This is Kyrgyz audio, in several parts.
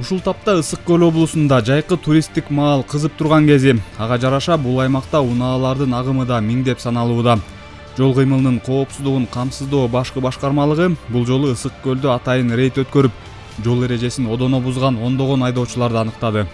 Ушул тапта Ысык көл облусунда жайкы туристтик маал кызып турган кези. Ага жараша бул аймакта унаалардын агымы да миңдеп саналууда. Жол кыймылынын коопсуздугун камсыздоо башкы башкармалыгы бул жолу Ысык көлдө атайын рейд өткөрүп, жол эрежесин одоно бузган ондогон айдоочуларды аныктады.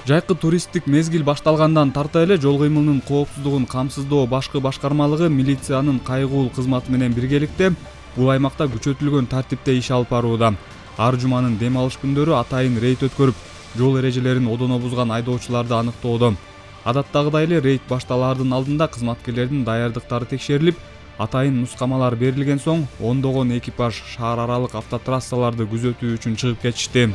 Жайкы туристтик мезгил башталгандан тарта эле жол кыймылынын коопсуздугун камсыздоо башкы башкармалыгы милициянын кайгуул кызматы менен биргеликте бул аймакта күчөтүлгөн тартипте иш алып барууда. Ар жуманын дем алыш күндөрү атайын рейд өткөрүп, жол эрежелерин одоно бузган айдоочуларды аныктоодо. Адаттагыдай эле рейд башталаардын алдында кызматкерлердин даярдыктары текшерилип, атайын нускамалар берилген соң ондогон экипаж шаар аралык автотрассаларды күзөтүү үчүн чыгып кетишти.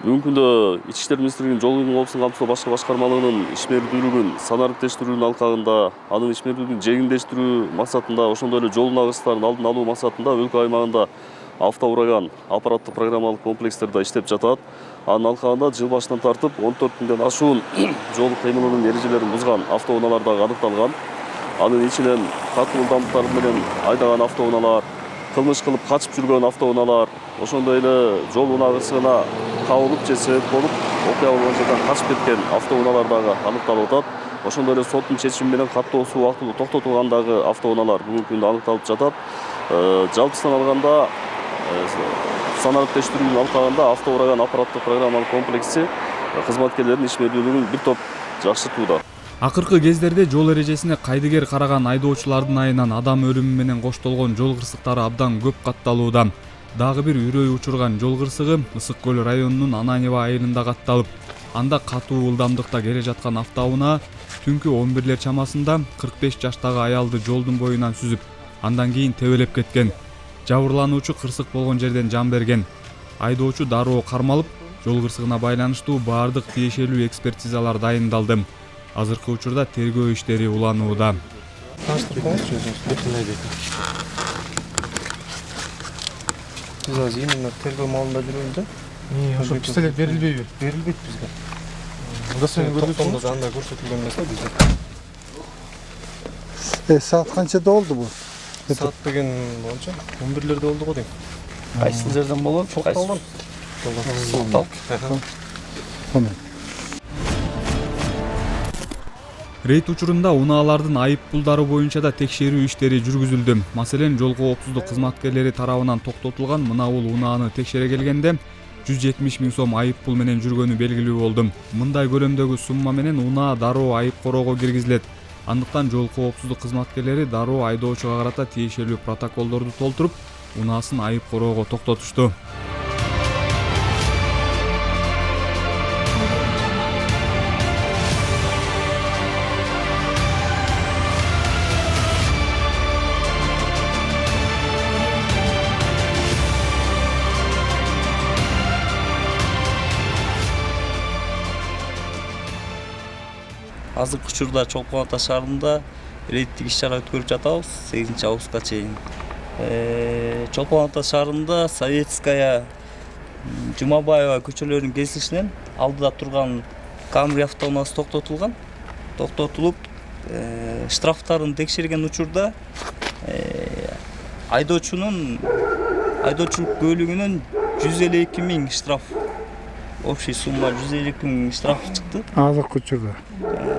Бүгүнкү күндө Ички иштер министрлигинин жол коопсуздугун камсыздоо башкы башкармалыгынын ишмердүүлүгүн санариптештирүүнүн алкагында, анын ишмердүүлүгүн жеңилдештирүү максатында, ошондой эле жол нагыштарын алдын алуу максатында өлкө аймагында автоураган аппараттык программалык комплекстер да иштеп жатат. Анын алкагында жыл башынан тартып 14 миңден ашуун жол кыймылынын эрежелерин бузган автоунаалар дагы аныкталган. Анын ичинен катуу ылдамдыктар менен айдаган автоунаалар, кылмыш кылып качып жүргөн автоунаалар, ошондой эле жол унагысына кабылып же себеп болуп окуя болгон жерден качып кеткен автоунаалар дагы аныкталып атат. Ошондой эле соттун чечими менен каттоосу убактылуу токтотулган дагы автоунаалар бүгүнкү күндө аныкталып жатат. Жалпысынан алганда санариптештирүүнүн алкагында автоураган аппараттык программалык комплекси кызматкерлердин ишмердүүлүгүн бир топ жакшыртууда. Акыркы кездерде жол эрежесине кайдыгер караган айдоочулардын айынан адам өлүмү менен коштолгон жол кырсыктары абдан көп катталууда. Дагы бир үрөй учурган жол кырсыгы Ысык көл районунун Ананева айылында катталып, анда катуу ылдамдыкта келе жаткан автоунаа түнкү 11 чамасында 45 жаштагы аялды жолдун боюнан сүзүп, андан кийин тебелеп кеткен. Жабырлануучу кырсык болгон жерден жан берген. Айдоочу дароо кармалып, жол кырсыгына байланыштуу баардык тиешелүү экспертизалар дайындалды. Азыркы учурда тергөө иштери уланууда. Biz az именно tergov malında жүрөбүз да. Ошо пистолет берилбейби? Берилбейт бизге. Мында сени көрдүк. Токтомдо анда көрсөтүлгөн эмес да бизде. Saat канчада болду бу? Saat деген боюнча 11-лерде болду го дейм. Кайсы жерден болот? Токтолгон. Tamam. Рейд учурунда унаалардын айып пулдары боюнча да текшерүү иштери жүргүзүлдү. Маселен, жол коопсуздук кызматкерлери тарабынан токтотулган мынабул унааны текшере келгенде 170 миң сом айып пул менен жүргөнү белгилүү болду. Мындай көлөмдөгү сумма менен унаа дароо айып короого киргизилет. Андыктан жол коопсуздук кызматкерлери дароо айдоочуга карата тиешелүү протоколдорду толтуруп, унаасын айып короого токтотушту. Азыркы учурда Чолпон Ата шаарында рейдтик иш-чара өткөрүп жатабыз 8 августка чейин. Чолпон Ата шаарында Советская, Жумабаева көчөлөрүнүн кесилишинен алдыда турган Камри автоунаасы токтотулуп, штрафтарын текшерген учурда айдоочулук бөлүгүнөн 152 миң штраф, общий сумма 152 миң штраф чыкты.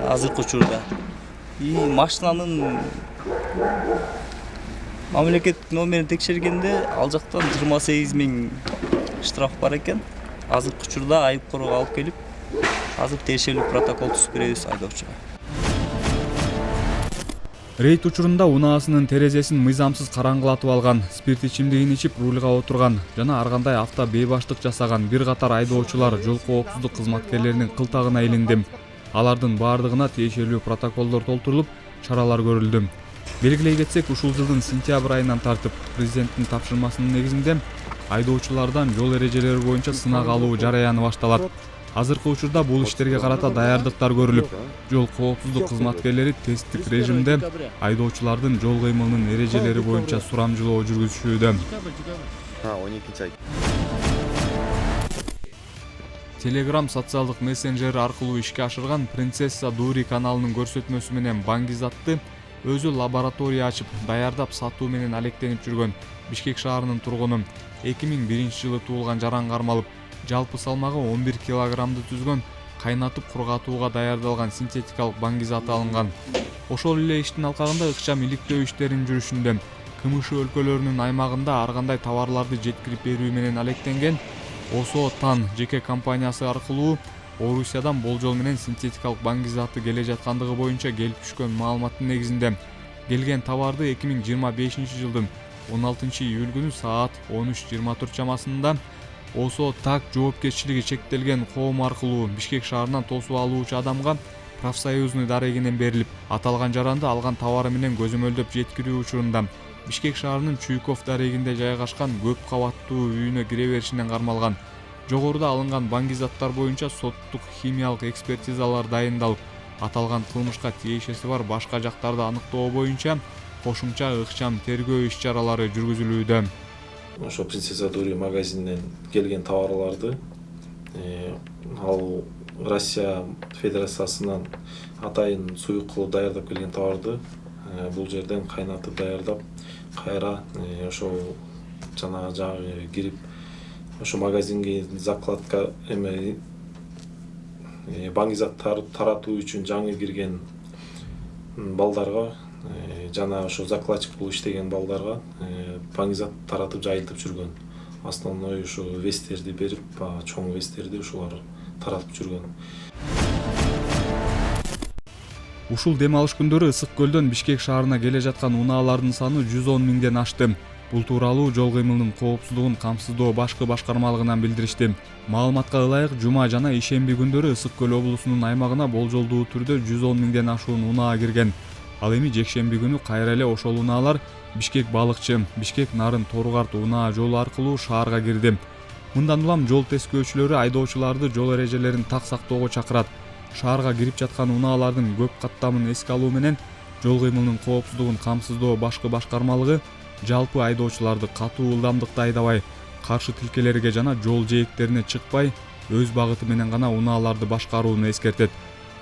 Азыркы учурда. И машинанын мамлекеттик номерин текшергенде ал жактан 28 миң штраф бар экен. Азыркы учурда айып короого алып келип, азыр тиешелүү протокол түзүп беребиз айдоочуга. Рейд учурунда унаасынын терезесин мыйзамсыз караңгылатып алган, спирт ичимдигин ичип рульга отурган жана ар кандай авто бейбаштык жасаган бир катар айдоочулар жол коопсуздук кызматкерлеринин кылтагына илинди. Алардын баардыгына тиешелүү протоколдор толтурулуп, чаралар көрүлдү. Белгилей кетсек, ушул жылдын сентябрь айынан тартып президенттин тапшырмасынын негизинде айдоочулардан жол эрежелери боюнча сынак алуу жараяны башталат. Азыркы учурда бул иштерге карата даярдыктар көрүлүп, жол коопсуздук кызматкерлери тесттик режимде айдоочулардын жол кыймылынын эрежелери боюнча сурамжылоо жүргүзүшүүдө. Telegram социалдык мессенджери аркылуу ишке ашырган Принцесса Дури каналынын көрсөтмөсү менен Баңгиз атты өзү лаборатория ачып даярдап сатуу менен алектенип жүргөн Бишкек шаарынын тургуну 2001-жылы туулган Жаран Кармалов жалпы салмагы 11 килограммды түзгөн кайнатып кургатууга даярдалган синтетикалык баңгизат алынган. Ошол эле иштин алкагында ыкчам иликтөө иштеринин жүрүшүндө КМШ өлкөлөрүнүн аймагында ар кандай товарларды жеткирип берүү менен алектенген ОСО ТАН жеке компаниясы аркылуу Орусиядан болжол менен синтетикалык баңгизаты келе жаткандыгы боюнча келип түшкөн маалыматтын негизинде келген товарды 2025-жылдын 16-июль күнү саат 13:24 чамасында ОСО ТАК жоопкерчилиги чектелген коом аркылуу Бишкек шаарынан тосуп алуучу адамга профсоюзный дарегинен берилип, аталган жаранды алган товары менен көзөмөлдөп жеткирүү учурунда Бишкек шаарынын Чуйков дарегинде жайгашкан көп кабаттуу үйүнө кире беришинен кармалган. Жогоруда алынган баңгизаттар боюнча соттук химиялык экспертизалар дайындалып, аталган кылмышка тиешеси бар башка жактарды аныктоо боюнча кошумча ыкчам тергөө иш-чаралары жүргүзүлүүдө. Ошо Принцесса Дури магазининен келген товарларды ал Россия Федерациясынан атайын суюк кылып даярдап келген товарды бул жерден кайнатып даярдап, кайра ошол жагы кирип, ошо магазинге закладка баңгизаттарды таратуу үчүн жаңы кирген балдарга жана ошо закладчик болуп иштеген балдарга баңгизат таратып жайылтып жүргөн. Основной ошо вестерди берип, чоң вестерди ошолар таратып жүргөн. Ушул дем алыш күндөрү Ысык көлдөн Бишкек шаарына келе жаткан унаалардын саны 110 миңден ашты. Бул тууралуу жол кыймылынын коопсуздугун камсыздоо башкы башкармалыгынан билдиришти. Маалыматка ылайык, жума жана ишемби күндөрү Ысык көл облусунун аймагына болжолдуу түрдө 110 миңден ашуун унаа кирген. Ал эми жекшемби күнү кайра эле ошол унаалар Бишкек Балыкчы, Бишкек Нарын Торугарт унаа жолу аркылуу шаарга кирди. Мындан улам жол тескөөчүлөрү айдоочуларды жол эрежелерин так сактоого чакырат. Шаарга кирип жаткан унаалардын көп каттамын эске алуу менен жол кыймылынын коопсуздугун камсыздоо башкы башкармалыгы жалпы айдоочуларды катуу ылдамдыкта айдабай, каршы тилкелерге жана жол жээктерине чыкпай, өз багыты менен гана унааларды башкарууну эскертет.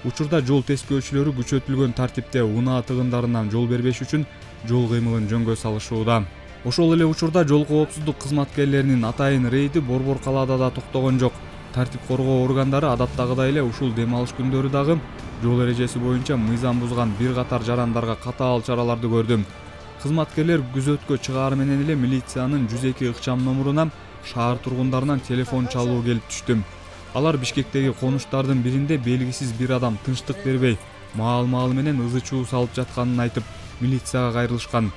Учурда жол тескөөчүлөрү күчөтүлгөн тартипте унаа тыгындарынан жол бербеш үчүн жол кыймылын жөнгө салышууда. Ошол эле учурда жол коопсуздук кызматкерлеринин атайын рейди Борбор калаада да токтогон жок. Тартип коргоо органдары адаттагыдай эле ушул дем алыш күндөрү дагы жол эрежеси боюнча мыйзам бузган бир катар жарандарга катаал чараларды көрдү. Кызматкерлер күзөткө чыгаар менен эле милициянын 102 ыкчам номуруна шаар тургундарынан телефон чалуу келип түштү. Алар Бишкектеги конуштардын биринде белгисиз бир адам тынчтык бербей, маал-маалы менен ызы-чуу салып жатканын айтып, милицияга кайрылышкан.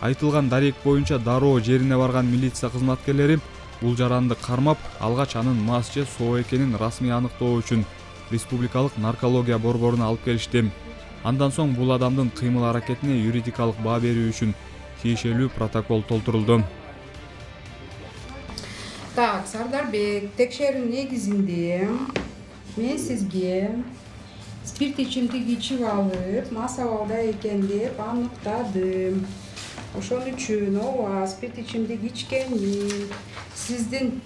Айтылган дарек боюнча дароо жерине барган милиция кызматкерлери бул жаранды кармап, алгач анын мас же соо экенин расмий аныктоо үчүн Республикалык наркология борборуна алып келишти. Андан соң бул адамдын кыймыл аракетине юридикалык баа берүү үчүн тиешелүү протокол толтурулду. Так, Сардарбек, текшерүү негизинде мен сизге спирт ичимдик ичип алып, мас абалда экен деп аныктадым. Ошон үчүн ооба спирт ичимдик ичкенмин. Сиздин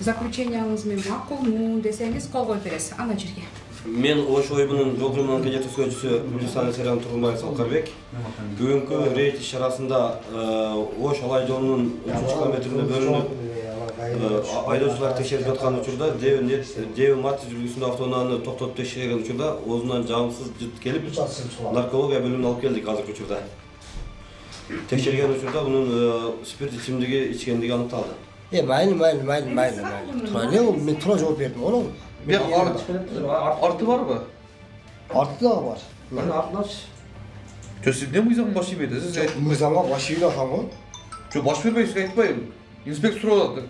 заключенияңыз менен макулмун десеңиз кол коюп бересиз. Ана жерге. Мен Ош ойбунун жол кыймылынын кеже түзгөнчүсү Милиционер Серан Тургунбаев Салкарбек. Бүгүнкү рейд иш-чарасында Ош Алай жолунун 3 километринде бөлүнүп айдоочулар текшерип жаткан учурда Девин Мати жүргүзүүсүндө автоунааны токтотуп текшерген учурда оозунан жагымсыз жыт келип наркология бөлүмүнө алып келдик азыркы учурда. Текшерген учурда мунун спирт ичимдиги ичкендиги аныкталды. Mayli. Turan ne oldu? Ben Turan cevap verdim oğlum. Artı var mı? Artı da var. Ben artı aç. Siz ne mıyızan başı verdi? Siz Mızama başıyla hamı. baş vermeyiz etmeyin. İnspektör oladı.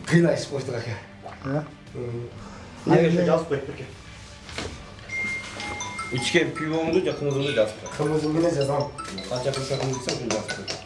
Kıyla ispostrak ya. Ha? Ne geçti caz peki? İçken pivomdu, yakınızımda caz peki. Kırmızı bile cezam. Kaç yakın sakın gitsen caz peki.